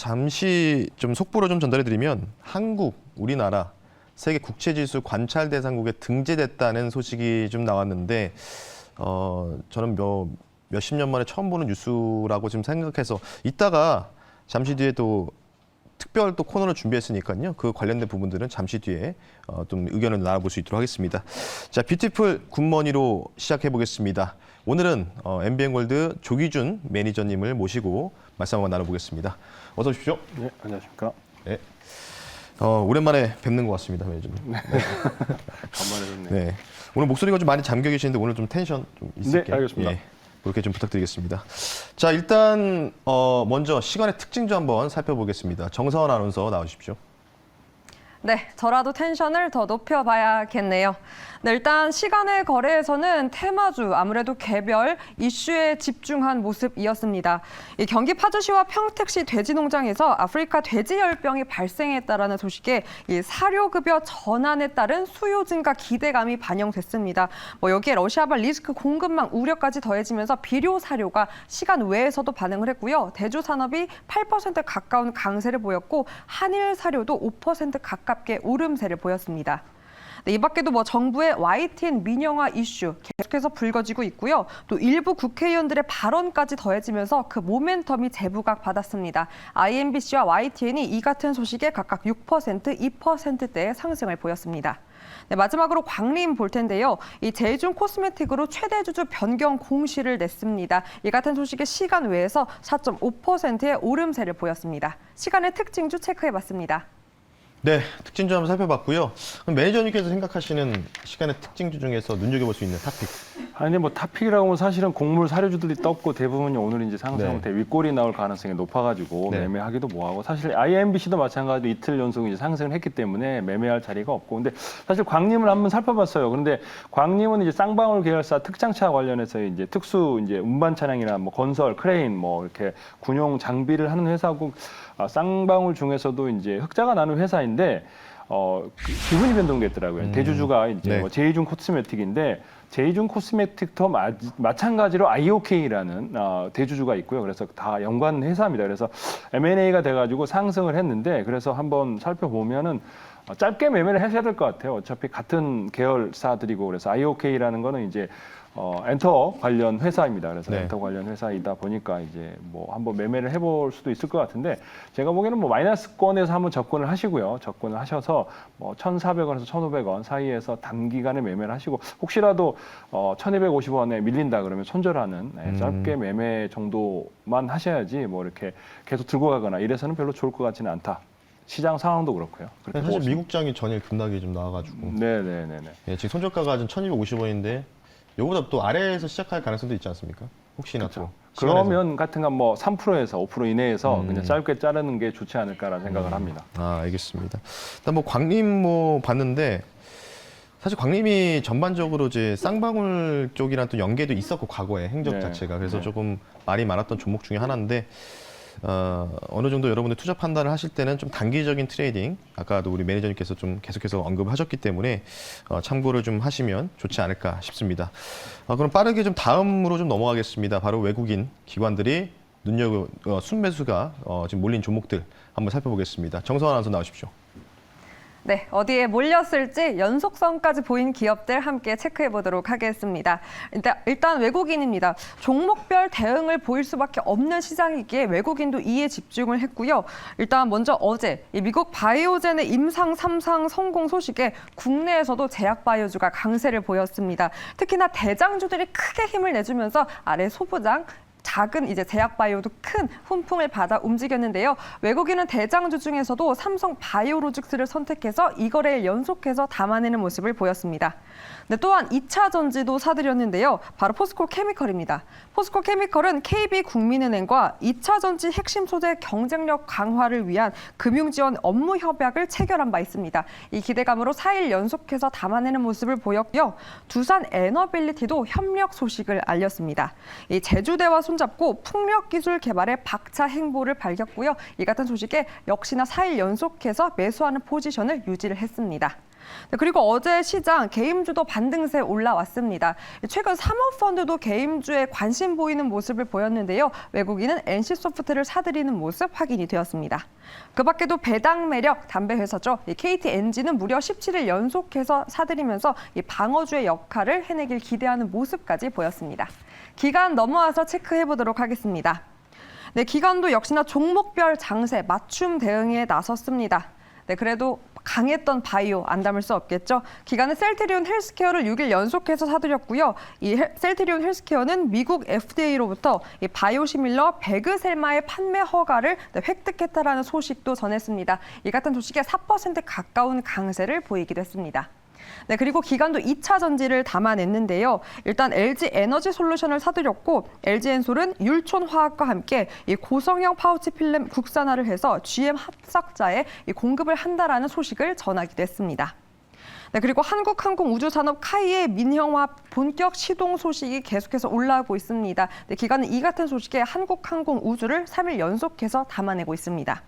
잠시 좀 속보로 좀 전달해드리면 한국, 우리나라 세계 국채지수 관찰 대상국에 등재됐다는 소식이 좀 나왔는데 저는 몇십 년 만에 처음 보는 뉴스라고 지금 생각해서 이따가 잠시 뒤에 또 특별 또 코너를 준비했으니까요. 그 관련된 부분들은 잠시 뒤에 좀 의견을 나눠볼 수 있도록 하겠습니다. 자, 뷰티풀 굿머니로 시작해 보겠습니다. 오늘은 MBN골드 조기준 매니저님을 모시고 말씀 한번 나눠보겠습니다. 어서 오십시오. 네, 안녕하십니까. 네. 오랜만에 뵙는 것 같습니다, 매니저님. 네. 간만에 뵙네요. 네. 오늘 목소리가 좀 많이 잠겨 계시는데 오늘 좀 텐션 좀 있을게요. 네, 알겠습니다. 예, 그렇게 좀 부탁드리겠습니다. 자, 일단 먼저 시간의 특징 좀 한번 살펴보겠습니다. 정서원 아나운서 나와주십시오. 네, 저라도 텐션을 더 높여봐야겠네요. 네, 일단 시간의 거래에서는 테마주, 아무래도 개별 이슈에 집중한 모습이었습니다. 이 경기 파주시와 평택시 돼지농장에서 아프리카 돼지열병이 발생했다라는 소식에 이 사료급여 전환에 따른 수요 증가 기대감이 반영됐습니다. 여기에 러시아발 리스크 공급망 우려까지 더해지면서 비료 사료가 시간 외에서도 반응을 했고요. 대주 산업이 8% 가까운 강세를 보였고 한일 사료도 5% 가깝게 오름세를 보였습니다. 네, 이 밖에도 정부의 YTN 민영화 이슈 계속해서 불거지고 있고요. 또 일부 국회의원들의 발언까지 더해지면서 그 모멘텀이 재부각 받았습니다. IMBC와 YTN이 이 같은 소식에 각각 6%, 2%대의 상승을 보였습니다. 네, 마지막으로 광림 볼 텐데요. 이 제이준 코스메틱으로 최대 주주 변경 공시를 냈습니다. 이 같은 소식에 시간 외에서 4.5%의 오름세를 보였습니다. 시간의 특징주 체크해봤습니다. 네, 특징주 한번 살펴봤고요. 그럼 매니저님께서 생각하시는 시간의 특징주 중에서 눈여겨볼 수 있는 타픽. 아니, 타픽이라고 하면 사실은 곡물 사료주들이 떴고 대부분이 오늘 이제 상승 윗골이 나올 가능성이 높아가지고 매매하기도 뭐하고 사실 IMBC도 마찬가지로 이틀 연속 이제 상승을 했기 때문에 매매할 자리가 없고 근데 사실 광림을 한번 살펴봤어요. 그런데 광림은 이제 쌍방울 계열사 특장차 관련해서 이제 특수 이제 운반 차량이나 건설, 크레인 이렇게 군용 장비를 하는 회사고 쌍방울 중에서도 이제 흑자가 나는 회사인데 기분이 변동됐더라고요. 대주주가 이제 제이준 코스메틱인데 제이준 코스메틱도 마찬가지로 IOK라는 대주주가 있고요. 그래서 다 연관 회사입니다. 그래서 M&A가 돼가지고 상승을 했는데 그래서 한번 살펴보면은 짧게 매매를 하셔야 될 것 같아요. 어차피 같은 계열사들이고 그래서 IOK라는 거는 이제 엔터 관련 회사입니다. 그래서 엔터 관련 회사이다 보니까 이제 한번 매매를 해볼 수도 있을 것 같은데 제가 보기에는 마이너스권에서 한번 접근을 하시고요. 접근을 하셔서 1,400원에서 1,500원 사이에서 단기간에 매매를 하시고 혹시라도 1,250원에 밀린다 그러면 손절하는 짧게 매매 정도만 하셔야지 이렇게 계속 들고 가거나 이래서는 별로 좋을 것 같지는 않다. 시장 상황도 그렇고요. 사실 미국장이 전일 급락이 좀 나와가지고. 네네네. 예, 지금 손절가가 좀 1,250원인데 요거보다 또 아래에서 시작할 가능성도 있지 않습니까? 혹시나 또. 그러면 같은 건 3%에서 5% 이내에서 그냥 짧게 자르는 게 좋지 않을까라는 생각을 합니다. 알겠습니다. 일단 광림 봤는데 사실 광림이 전반적으로 이제 쌍방울 쪽이랑 또 연계도 있었고 과거에 행적 자체가 그래서 조금 말이 많았던 종목 중에 하나인데 어느 정도 여러분들 투자 판단을 하실 때는 좀 단기적인 트레이딩 아까도 우리 매니저님께서 좀 계속해서 언급하셨기 때문에 참고를 좀 하시면 좋지 않을까 싶습니다. 그럼 빠르게 좀 다음으로 좀 넘어가겠습니다. 바로 외국인 기관들이 순매수가 지금 몰린 종목들 한번 살펴보겠습니다. 정서원 아나운서 나오십시오. 네, 어디에 몰렸을지 연속성까지 보인 기업들 함께 체크해 보도록 하겠습니다. 일단 외국인입니다. 종목별 대응을 보일 수밖에 없는 시장이기에 외국인도 이에 집중을 했고요. 일단 먼저 어제 미국 바이오젠의 임상 3상 성공 소식에 국내에서도 제약 바이오주가 강세를 보였습니다. 특히나 대장주들이 크게 힘을 내주면서 아래 소부장 작은 이제 제약 바이오도 큰 훈풍을 받아 움직였는데요. 외국인은 대장주 중에서도 삼성 바이오로직스를 선택해서 이 거래일 연속해서 담아내는 모습을 보였습니다. 네, 또한 2차 전지도 사들였는데요. 바로 포스코 케미컬입니다. 포스코 케미컬은 KB국민은행과 2차 전지 핵심 소재 경쟁력 강화를 위한 금융지원 업무 협약을 체결한 바 있습니다. 이 기대감으로 4일 연속해서 담아내는 모습을 보였고요. 두산 에너빌리티도 협력 소식을 알렸습니다. 이 제주대와 손잡고 풍력 기술 개발에 박차 행보를 밝혔고요. 이 같은 소식에 역시나 4일 연속해서 매수하는 포지션을 유지를 했습니다. 네, 그리고 어제 시장 개임주도 반등세 올라왔습니다. 최근 사모펀드도 개임주에 관심 보이는 모습을 보였는데요. 외국인은 NC소프트를 사들이는 모습 확인이 되었습니다. 그 밖에도 배당 매력 담배회사죠. KTNG는 무려 17일 연속해서 사들이면서 방어주의 역할을 해내길 기대하는 모습까지 보였습니다. 기간 넘어와서 체크해보도록 하겠습니다. 네, 기관도 역시나 종목별 장세 맞춤 대응에 나섰습니다. 네, 그래도 강했던 바이오 안 담을 수 없겠죠. 기관은 셀트리온 헬스케어를 6일 연속해서 사들였고요. 이 셀트리온 헬스케어는 미국 FDA로부터 이 바이오시밀러 베그셀마의 판매 허가를 획득했다라는 소식도 전했습니다. 이 같은 소식에 4% 가까운 강세를 보이기도 했습니다. 네, 그리고 기관도 2차 전지를 담아냈는데요. 일단 LG 에너지 솔루션을 사들였고 LG엔솔은 율촌화학과 함께 이 고성형 파우치 필름 국산화를 해서 GM 합작자에 이 공급을 한다라는 소식을 전하기도 했습니다. 네, 그리고 한국항공우주산업 카이의 민형화 본격 시동 소식이 계속해서 올라오고 있습니다. 네, 기관은 이 같은 소식에 한국항공우주를 3일 연속해서 담아내고 있습니다.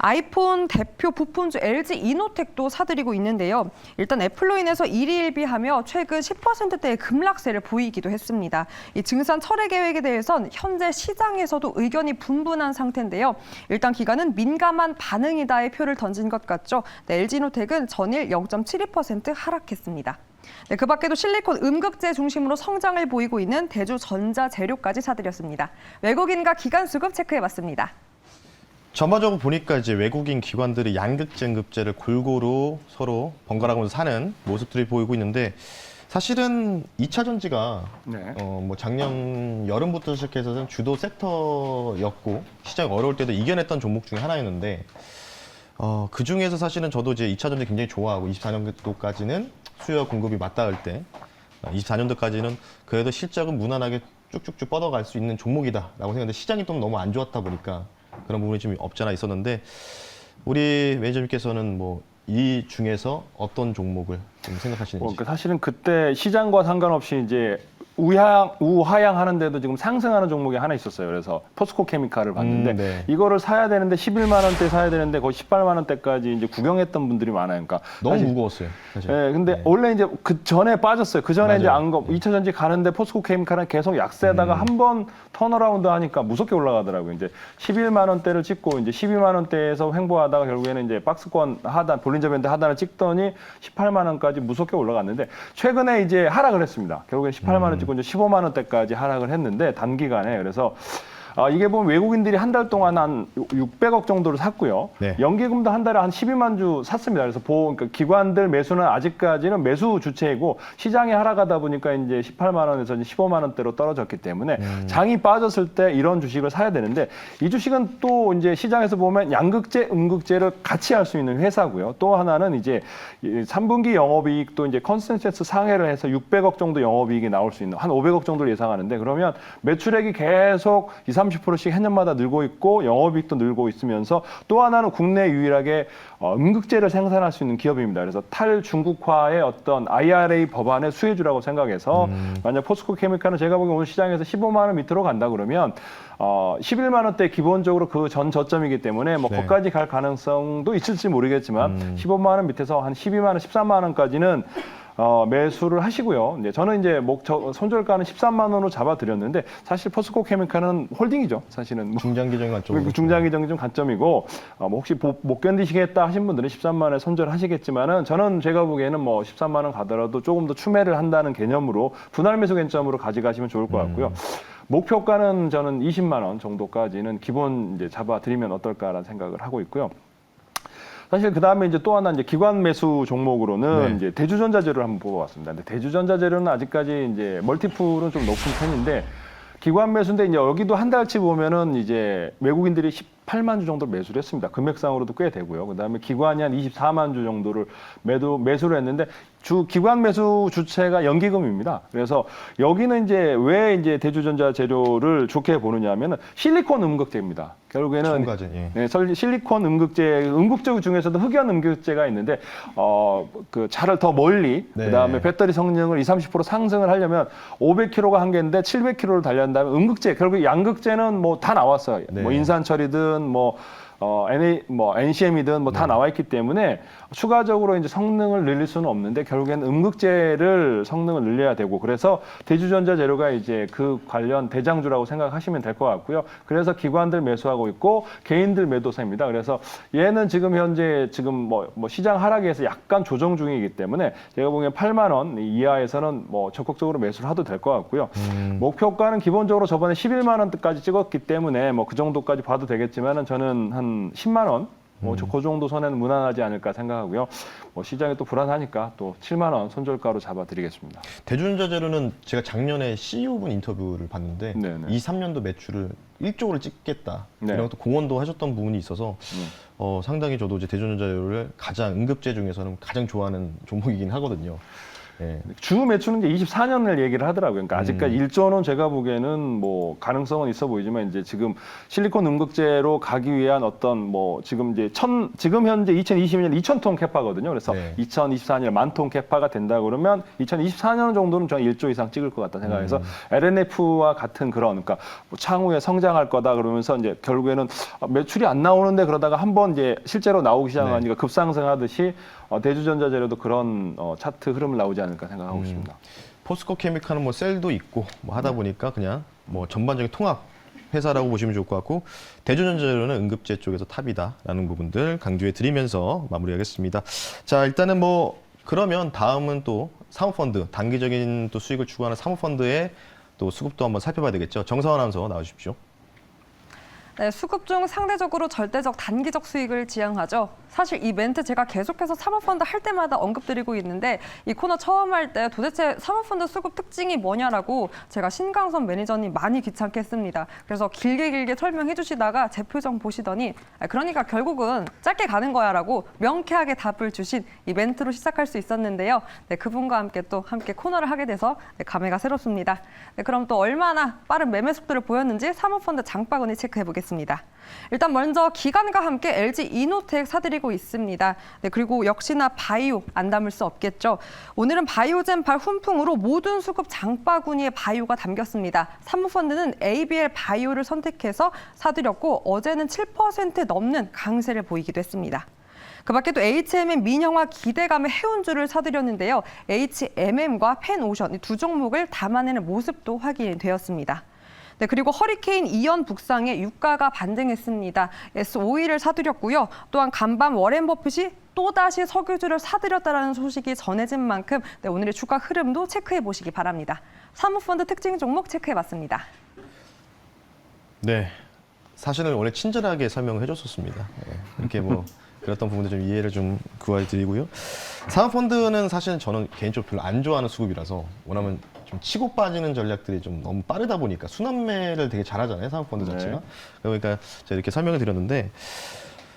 아이폰 대표 부품주 LG 이노텍도 사들이고 있는데요. 일단 애플로 인해서 일희일비하며 최근 10%대의 급락세를 보이기도 했습니다. 이 증산 철회 계획에 대해선 현재 시장에서도 의견이 분분한 상태인데요. 일단 기관은 민감한 반응이다의 표를 던진 것 같죠. 네, LG 이노텍은 전일 0.72% 하락했습니다. 네, 그 밖에도 실리콘 음극재 중심으로 성장을 보이고 있는 대주전자재료까지 사들였습니다. 외국인과 기관 수급 체크해봤습니다. 전반적으로 보니까 이제 외국인 기관들이 양극재, 음극재를 골고루 서로 번갈아가면서 사는 모습들이 보이고 있는데 사실은 2차 전지가 네. 뭐 작년 여름부터 시작해서는 주도 섹터였고 시장이 어려울 때도 이겨냈던 종목 중에 하나였는데 그 중에서 사실은 저도 이제 2차 전지 굉장히 좋아하고 24년도까지는 수요와 공급이 맞닿을 때 24년도까지는 그래도 실적은 무난하게 쭉쭉쭉 뻗어갈 수 있는 종목이다라고 생각했는데 시장이 또 너무 안 좋았다 보니까 그런 부분이 좀 없지 않아 있었는데 우리 매니저님께서는 뭐 이 중에서 어떤 종목을 좀 생각하시는지? 사실은 그때 시장과 상관없이 이제 우하향하는데도 지금 상승하는 종목이 하나 있었어요. 그래서 포스코 케미칼을 봤는데 네. 이거를 사야 되는데 11만 원대 사야 되는데 거의 18만 원대까지 이제 구경했던 분들이 많아요. 그러니까 너무 사실, 무거웠어요. 사실. 네, 근데 원래 이제 그 전에 빠졌어요. 그 전에 맞아요. 이제 안 거 2차 전지 가는데 포스코 케미칼은 계속 약세다가 한 번 턴어라운드 하니까 무섭게 올라가더라고요. 이제 11만 원대를 찍고 이제 12만 원대에서 횡보하다가 결국에는 이제 박스권 하단 볼린저 밴드 하단을 찍더니 18만 원까지 무섭게 올라갔는데 최근에 이제 하락을 했습니다. 결국엔 18만 원 찍고 이제 15만 원대까지 하락을 했는데 단기간에 그래서 이게 보면 외국인들이 한 달 동안 한 600억 정도를 샀고요. 네. 연기금도 한 달에 한 12만 주 샀습니다. 그래서 그러니까 기관들 매수는 아직까지는 매수 주체이고 시장이 하락하다 보니까 이제 18만 원에서 이제 15만 원대로 떨어졌기 때문에 장이 빠졌을 때 이런 주식을 사야 되는데 이 주식은 또 이제 시장에서 보면 양극재, 음극재를 같이 할 수 있는 회사고요. 또 하나는 이제 3분기 영업이익도 이제 컨센서스 상회를 해서 600억 정도 영업이익이 나올 수 있는 한 500억 정도를 예상하는데 그러면 매출액이 계속 30%씩 해년마다 늘고 있고 영업이익도 늘고 있으면서 또 하나는 국내 유일하게 음극재를 생산할 수 있는 기업입니다. 그래서 탈중국화의 어떤 IRA 법안의 수혜주라고 생각해서 만약 포스코 케미칼은 제가 보기엔 오늘 시장에서 15만 원 밑으로 간다 그러면 11만 원대 기본적으로 그 전 저점이기 때문에 뭐 네. 거기까지 갈 가능성도 있을지 모르겠지만 15만 원 밑에서 한 12만 원, 13만 원까지는 매수를 하시고요. 이제 저는 이제 손절가는 13만 원으로 잡아드렸는데 사실 포스코 케미칼은 홀딩이죠. 사실은 중장기적인 관점으로. 중장기적인 좀 관점이고 뭐 혹시 못 견디시겠다 하신 분들은 13만 원에 손절하시겠지만은 저는 제가 보기에는 뭐 13만 원 가더라도 조금 더 추매를 한다는 개념으로 분할 매수 관점으로 가져가시면 좋을 것 같고요. 목표가는 저는 20만 원 정도까지는 기본 이제 잡아드리면 어떨까라는 생각을 하고 있고요. 사실 그 다음에 이제 또 하나 이제 기관 매수 종목으로는 네. 이제 대주전자재료를 한번 뽑아봤습니다. 근데 대주전자재료는 아직까지 이제 멀티플은 좀 높은 편인데 기관 매수인데 이제 여기도 한 달치 보면은 이제 외국인들이 18만 주 정도 매수를 했습니다. 금액상으로도 꽤 되고요. 그 다음에 기관이 한 24만 주 정도를 매수를 했는데 기관 매수 주체가 연기금입니다. 그래서 여기는 이제 왜 이제 대주전자 재료를 좋게 보느냐 하면은 실리콘 음극재입니다. 결국에는 첨가제, 예. 네, 실리콘 음극재 중에서도 흑연 음극재가 있는데 그 차를 더 멀리 네. 그다음에 배터리 성능을 20-30% 상승을 하려면 500km가 한계인데 700km를 달려야 한다면 음극재 결국 양극재는 뭐 다 나왔어요. 네. 뭐 인산철이든 뭐 NCM이든 뭐 다 나와 있기 때문에 추가적으로 이제 성능을 늘릴 수는 없는데 결국에는 음극재를 성능을 늘려야 되고 그래서 대주전자 재료가 이제 그 관련 대장주라고 생각하시면 될 것 같고요. 그래서 기관들 매수하고 있고 개인들 매도세입니다. 그래서 얘는 지금 현재 뭐 시장 하락에서 약간 조정 중이기 때문에 제가 보기엔 8만 원 이하에서는 뭐 적극적으로 매수를 해도 될 것 같고요. 목표가는 기본적으로 저번에 11만 원대까지 찍었기 때문에 뭐 그 정도까지 봐도 되겠지만은 저는 한 10만 원 그 정도 선에는 무난하지 않을까 생각하고요. 뭐 시장이 또 불안하니까 또 7만 원 손절가로 잡아드리겠습니다. 대주전자 재료는 제가 작년에 CEO분 인터뷰를 봤는데 네네. 2, 3년도 매출을 1조를 찍겠다. 네. 이런 것도 공언도 하셨던 부분이 있어서 상당히 저도 이제 대주전자 재료를 가장 응급재 중에서는 가장 좋아하는 종목이긴 하거든요. 예. 주 매출은 이제 24년을 얘기를 하더라고요. 그러니까 아직까지 1조는 제가 보기에는 뭐 가능성은 있어 보이지만 이제 지금 실리콘 음극재로 가기 위한 어떤 뭐 지금 이제 지금 현재 2020년 2,000톤 캐파거든요. 그래서 네. 2024년 10,000톤 캐파가 된다 그러면 2024년 정도는 저는 1조 이상 찍을 것 같다 생각해서 LNF와 같은 그런 그러니까 뭐 차후에 성장할 거다 그러면서 이제 결국에는 매출이 안 나오는데 그러다가 한번 이제 실제로 나오기 시작하니까 급상승하듯이 대주전자 재료도 그런 차트 흐름을 나오지 않을까 생각하고 있습니다. 포스코 케미칼은 뭐 셀도 있고 뭐 하다 보니까 그냥 뭐 전반적인 통합 회사라고 보시면 좋을 것 같고 대주전자 재료는 응급재 쪽에서 탑이다라는 부분들 강조해 드리면서 마무리하겠습니다. 자, 일단은 뭐 그러면 다음은 또 사모펀드 단기적인 또 수익을 추구하는 사모펀드의 또 수급도 한번 살펴봐야 되겠죠. 정상원 아나운서 나와주십시오. 네, 수급 중 상대적으로 절대적 단기적 수익을 지향하죠. 사실 이 멘트 제가 계속해서 사모펀드 할 때마다 언급드리고 있는데 이 코너 처음 할 때 도대체 사모펀드 수급 특징이 뭐냐라고 제가 신강선 매니저님 많이 귀찮게 했습니다. 그래서 길게 설명해 주시다가 제 표정 보시더니 그러니까 결국은 짧게 가는 거야라고 명쾌하게 답을 주신 이 멘트로 시작할 수 있었는데요. 네, 그분과 함께 코너를 하게 돼서 감회가 새롭습니다. 네, 그럼 또 얼마나 빠른 매매 속도를 보였는지 사모펀드 장바구니 체크해 보겠습니다. 일단 먼저 기관과 함께 LG 이노텍 사들이고 있습니다. 네, 그리고 역시나 바이오 안 담을 수 없겠죠. 오늘은 바이오젠 발 훈풍으로 모든 수급 장바구니에 바이오가 담겼습니다. 사모펀드는 ABL 바이오를 선택해서 사들였고 어제는 7% 넘는 강세를 보이기도 했습니다. 그 밖에 또 HMM 민영화 기대감의 해운주를 사들였는데요. HMM과 펜오션 이 두 종목을 담아내는 모습도 확인이 되었습니다. 네, 그리고 허리케인 이연 북상에 유가가 반등했습니다. S-오일을 사들였고요. 또한 간밤 워렌 버핏이 또다시 석유주를 사들였다는 소식이 전해진 만큼 네, 오늘의 주가 흐름도 체크해 보시기 바랍니다. 사모펀드 특징 종목 체크해봤습니다. 네, 사실은 원래 친절하게 설명을 해줬었습니다. 이렇게 뭐 그랬던 부분도 좀 이해를 좀 구해드리고요. 사모펀드는 사실 저는 개인적으로 별로 안 좋아하는 수급이라서 왜냐면 좀 치고 빠지는 전략들이 좀 너무 빠르다 보니까 순환매를 되게 잘하잖아요, 사모펀드 자체가. 그러니까 제가 이렇게 설명을 드렸는데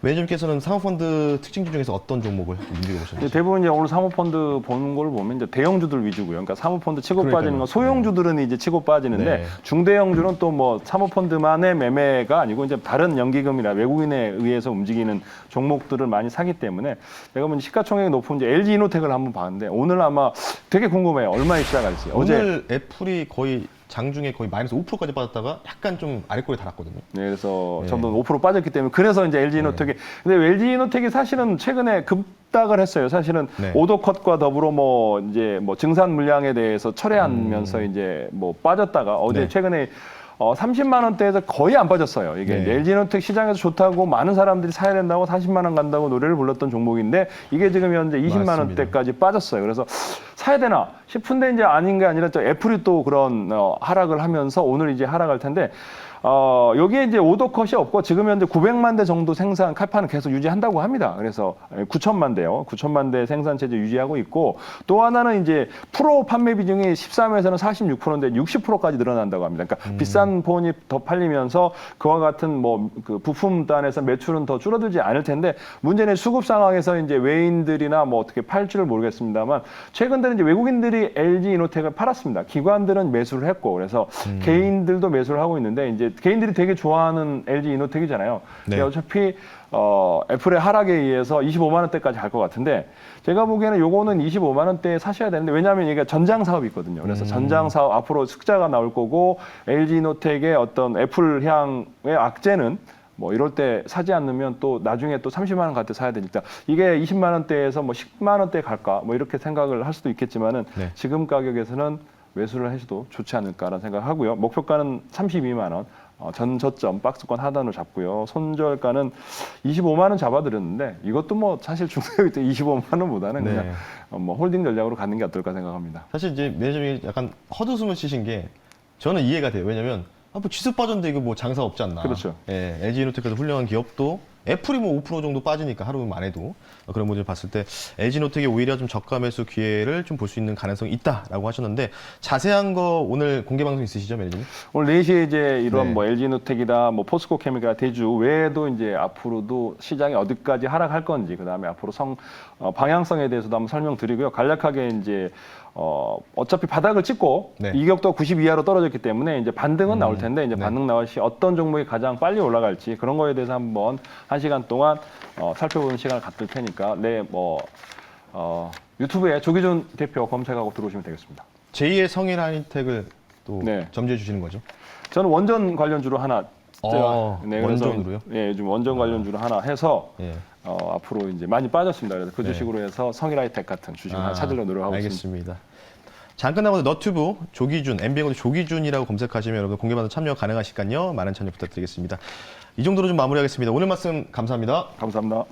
매니저님께서는 사모펀드 특징 중에서 어떤 종목을 눈여겨보셨는지? 대부분 이제 오늘 사모펀드 보는 걸 보면 이제 대형주들 위주고요. 그러니까 사모펀드 치고 빠지는 건 소형주들은 이제 치고 빠지는데 네. 중대형주는 또 뭐 사모펀드만의 매매가 아니고 이제 다른 연기금이나 외국인에 의해서 움직이는 종목들을 많이 사기 때문에 제가 뭐 시가총액이 높은 이제 LG 이노텍을 한번 봤는데 오늘 아마 되게 궁금해요. 얼마에 시작할지. 오늘 애플이 거의 장중에 거의 마이너스 5%까지 빠졌다가 약간 좀 아래꼬리 달았거든요. 네, 그래서 네. 전부 5% 빠졌기 때문에 그래서 이제 LG 이노텍이 근데 LG 이노텍이 사실은 최근에 급락을 했어요. 사실은 네. 오더컷과 더불어 뭐 이제 뭐 증산 물량에 대해서 철회하면서 이제 뭐 빠졌다가 어제 네. 최근에 30만 원대에서 거의 안 빠졌어요. 이게 네. LG 이노텍 시장에서 좋다고 많은 사람들이 사야 된다고 40만 원 간다고 노래를 불렀던 종목인데 이게 지금 현재 20만 맞습니다. 원대까지 빠졌어요. 그래서 사야 되나 싶은데 이제 아닌 게 아니라 또 애플이 또 그런 하락을 하면서 오늘 이제 하락할 텐데 여기에 이제 오더컷이 없고 지금 현재 900만 대 정도 생산 칼판을 계속 유지한다고 합니다. 그래서 9천만 대요. 9천만 대 생산 체제 유지하고 있고 또 하나는 이제 프로 판매 비중이 13에서는 46%인데 60%까지 늘어난다고 합니다. 그러니까 비싼 폰이 더 팔리면서 그와 같은 뭐 그 부품단에서 매출은 더 줄어들지 않을 텐데 문제는 수급 상황에서 이제 외인들이나 뭐 어떻게 팔지를 모르겠습니다만 최근 들은 이제 외국인들이 LG 이노텍을 팔았습니다. 기관들은 매수를 했고 그래서 개인들도 매수를 하고 있는데 이제 개인들이 되게 좋아하는 LG 이노텍이잖아요. 네. 어차피 애플의 하락에 의해서 25만 원대까지 갈 것 같은데 제가 보기에는 요거는 25만 원대에 사셔야 되는데 왜냐하면 이게 전장 사업이 있거든요. 그래서 전장 사업 앞으로 흑자가 나올 거고 LG 이노텍의 어떤 애플 향의 악재는 뭐 이럴 때 사지 않으면 또 나중에 또 30만 원 갈 때 사야 되니까 이게 20만 원대에서 뭐 10만 원대 갈까 뭐 이렇게 생각을 할 수도 있겠지만은 네. 지금 가격에서는 매수를 해도 좋지 않을까라는 생각을 하고요. 목표가는 32만 원. 전 저점 박스권 하단으로 잡고요. 손절가는 25만 원 잡아드렸는데 이것도 뭐 사실 중소형일 때 25만 원보다는 네. 그냥 뭐 홀딩 전략으로 가는 게 어떨까 생각합니다. 사실 이제 매니저님이 약간 헛웃음을 치신 게 저는 이해가 돼요. 왜냐면 뭐 지수 빠졌는데 이거 뭐 장사 없지 않나. 그렇죠. 예, LG노텍에서 훌륭한 기업도 애플이 뭐 5% 정도 빠지니까 하루만 해도 그런 모델을 봤을 때 LG노텍이 오히려 좀 저가 매수 기회를 좀 볼 수 있는 가능성이 있다라고 하셨는데 자세한 거 오늘 공개 방송 있으시죠, 매니저님? 오늘 4시에 이제 이런 네. 뭐 LG노텍이다, 뭐 포스코 케미칼, 대주 외에도 이제 앞으로도 시장이 어디까지 하락할 건지, 그 다음에 앞으로 방향성에 대해서도 한번 설명드리고요. 간략하게 이제 어차피 바닥을 찍고 네. 이격도 90 이하로 떨어졌기 때문에 이제 반등은 나올 텐데 이제 네. 반등 나올 시 어떤 종목이 가장 빨리 올라갈지 그런 거에 대해서 한번 1시간 동안 살펴보는 시간을 갖을 테니까 유튜브에 조기준 대표 검색하고 들어오시면 되겠습니다. 제2의 성일 하이텍을 또 네. 점지해 주시는 거죠? 저는 원전 관련주로 하나 그래서 원전으로요? 예, 요즘 원전 관련주로 하나 해서 예. 앞으로 이제 많이 빠졌습니다. 그래서 그 네. 주식으로 해서 성일하이텍 같은 주식을 하나 찾으려 노력하고 있습니다. 알겠습니다. 잠깐 나오는 너튜브 조기준, MBN고도 조기준이라고 검색하시면 여러분 공개방송 참여 가능하시니까요. 많은 참여 부탁드리겠습니다. 이 정도로 좀 마무리하겠습니다. 오늘 말씀 감사합니다. 감사합니다.